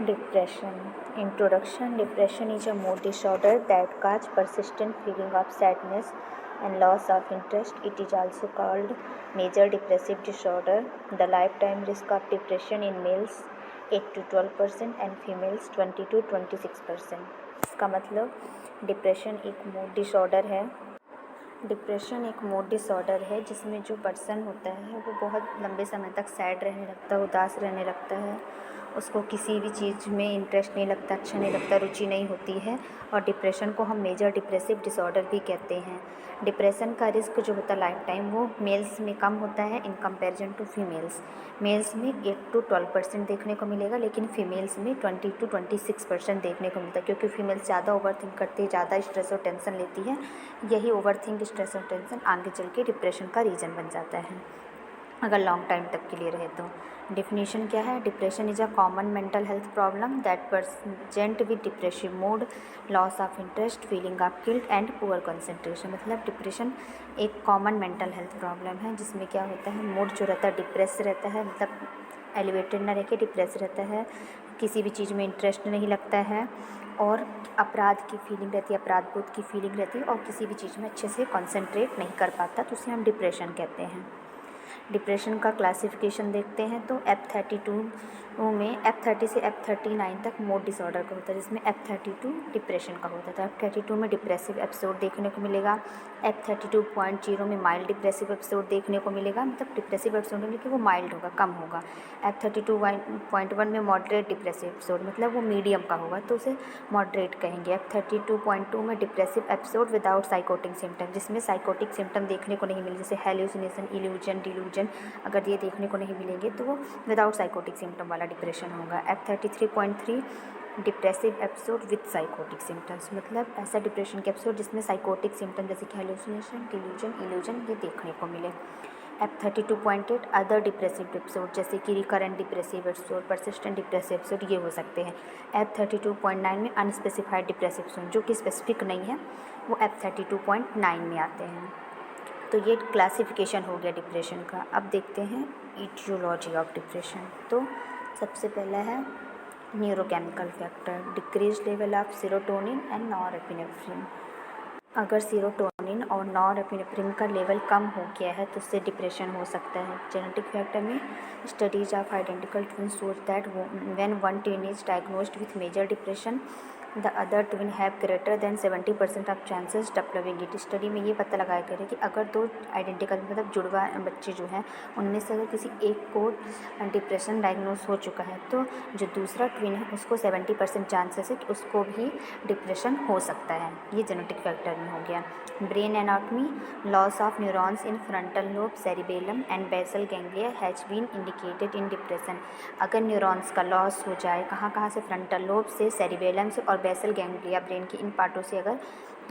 Depression. Introduction. Depression is a mood disorder that causes persistent feeling of sadness and loss of interest. It is also called major depressive disorder. The lifetime risk of depression in males 8 to 12% and females 20 to 26%. इसका मतलब depression एक mood disorder है। Depression एक mood disorder है जिसमें जो person होता है वो बहुत लंबे समय तक सैड रहने लगता है, उदास रहने लगता है, उसको किसी भी चीज़ में इंटरेस्ट नहीं लगता, अच्छा नहीं लगता, रुचि नहीं होती है। और डिप्रेशन को हम मेजर डिप्रेसिव डिसऑर्डर भी कहते हैं। डिप्रेशन का रिस्क जो होता है लाइफ टाइम वो मेल्स में कम होता है in comparison to females. Males में 8 to 12% देखने को मिलेगा, लेकिन फीमेल्स में 20 to 26% देखने को मिलता है, क्योंकि फीमेल्स ज़्यादा ओवरथिंक करती है, ज़्यादा स्ट्रेस और टेंशन लेती है। यही ओवरथिंक, स्ट्रेस और टेंशन आगे चल के डिप्रेशन का रीज़न बन जाता है अगर लॉन्ग टाइम तक के लिए रहे तो। डिफिनीशन क्या है? Depression is a common mental health problem that present with depressive mood, loss of interest, feeling of guilt and poor concentration. मतलब डिप्रेशन एक कॉमन मेंटल हेल्थ प्रॉब्लम है जिसमें क्या होता है, मूड जो रहता है डिप्रेस रहता है, मतलब एलिवेटेड ना रह के डिप्रेस रहता है, किसी भी चीज़ में इंटरेस्ट नहीं लगता है और अपराध की फीलिंग रहती है, अपराध बोध की फीलिंग रहती है और किसी भी चीज़ में अच्छे से कंसंट्रेट नहीं कर पाता, तो उसे हम डिप्रेशन कहते हैं। डिप्रेशन का क्लासिफिकेशन देखते हैं तो F32 में F30 से F39 तक मूड डिसऑर्डर का होता है, जिसमें F32 डिप्रेशन का होता था। F32 में डिप्रेसिव एपिसोड देखने को मिलेगा, F32.0 में माइल्ड डिप्रेसिव एपिसोड देखने को मिलेगा, मतलब डिप्रेसिव एपिसोड में कि वो माइल्ड होगा, कम होगा। F32.1 में मॉडरेट डिप्रेसिव एपिसोड, मतलब वो मीडियम का होगा, तो उसे मॉडरेट कहेंगे। F32.2 में depressive episode without psychotic symptom, जिसमें साइकोटिक सिम्टम देखने को नहीं मिले, जैसे हेलुसिनेशन, इल्यूजन, डिल्यूजन, अगर ये देखने को नहीं मिलेंगे तो वो विदाउट साइकोटिक सिम्टम वाला डिप्रेशन होगा। F33.3 depressive episode with psychotic symptoms, मतलब ऐसा डिप्रेशन के एपिसोड जिसमें साइकोटिक सिम्टम जैसे कि हेलुसिनेशन, डिल्यूजन, इल्यूजन ये देखने को मिले। F32.8 अदर डिप्रेसिव एपिसोड जैसे कि recurrent depressive episode, persistent depressive episode ये हो सकते हैं। F32.9 में अनस्पेसिफाइड डिप्रेसिव एपिसोड जो कि स्पेसिफिक नहीं है वो F32.9 में आते हैं। तो ये क्लासिफिकेशन हो गया डिप्रेशन का। अब देखते हैं ईटियोलॉजी ऑफ डिप्रेशन। तो सबसे पहला है neurochemical factor, decrease level of serotonin and norepinephrine. अगर सेरोटोनिन और नॉरएपिनेफ्रिन का लेवल कम हो गया है तो उससे डिप्रेशन हो सकता है। जेनेटिक फैक्टर में studies of identical twin shows that when one twin is diagnosed with major depression the other twin have greater than 70% of chances developing it. Study में ये पता लगाया गया है कि अगर दो आइडेंटिकल मतलब जुड़वा बच्चे जो हैं उनमें से अगर किसी एक को डिप्रेशन डायग्नोस हो चुका है तो जो दूसरा ट्विन है उसको 70% चांसेस है कि उसको भी डिप्रेशन हो सकता है। ये जेनेटिक फैक्टर में हो गया। Brain anatomy, loss of neurons in frontal lobe, cerebellum and basal ganglia has been indicated in depression. अगर न्यूरॉन्स का लॉस हो जाए, कहाँ से, फ्रंटल लोब से, सेरिबेलम से और बेसल गैंग्लिया ब्रेन की इन पार्टों से अगर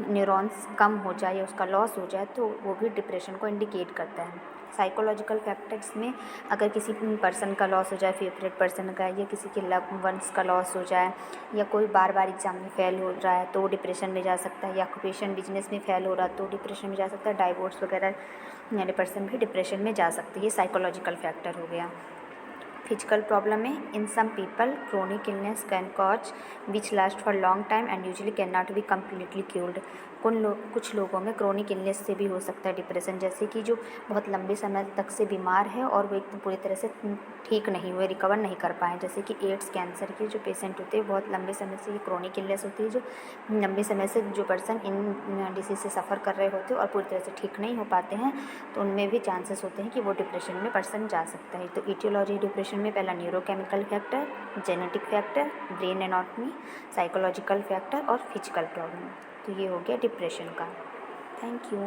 न्यूरॉन्स कम हो जाए या उसका लॉस हो जाए तो वो भी डिप्रेशन को इंडिकेट करता है। साइकोलॉजिकल फैक्टर्स में अगर किसी पर्सन का लॉस हो जाए, फेवरेट पर्सन का, या किसी के लव वंस का लॉस हो जाए, या कोई बार बार एग्जाम में फेल हो रहा है तो वो डिप्रेशन में जा सकता है, या ऑक्यूपेशन बिजनेस में फेल हो रहा है तो डिप्रेशन में जा सकता है, डाइवोर्स वगैरह वाले पर्सन भी डिप्रेशन में जा सकते हैं। ये साइकोलॉजिकल फैक्टर हो गया। फिजिकल प्रॉब्लम में in some people chronic illness can cause which last for long time and usually can not be completely cured. कुछ लोगों में क्रोनिक इलनेस से भी हो सकता है डिप्रेशन, जैसे कि जो बहुत लंबे समय तक से बीमार है और वो एकदम पूरी तरह से ठीक नहीं हुए, रिकवर नहीं कर पाए, जैसे कि एड्स, कैंसर के जो पेशेंट होते हैं बहुत लंबे समय से, ये क्रोनिक इलनेस होती है जो लंबे समय से जो पर्सन इन डिसीज से सफ़र कर रहे होते हैं और पूरी तरह से ठीक नहीं हो पाते हैं, तो उनमें भी चांसेस होते हैं कि वो डिप्रेशन में पर्सन जा सकता है। तो ईटियोलॉजी डिप्रेशन में पहला neurochemical factor, genetic factor, brain anatomy, psychological factor और फिजिकल प्रॉब्लम। तो ये हो गया डिप्रेशन का। Thank you.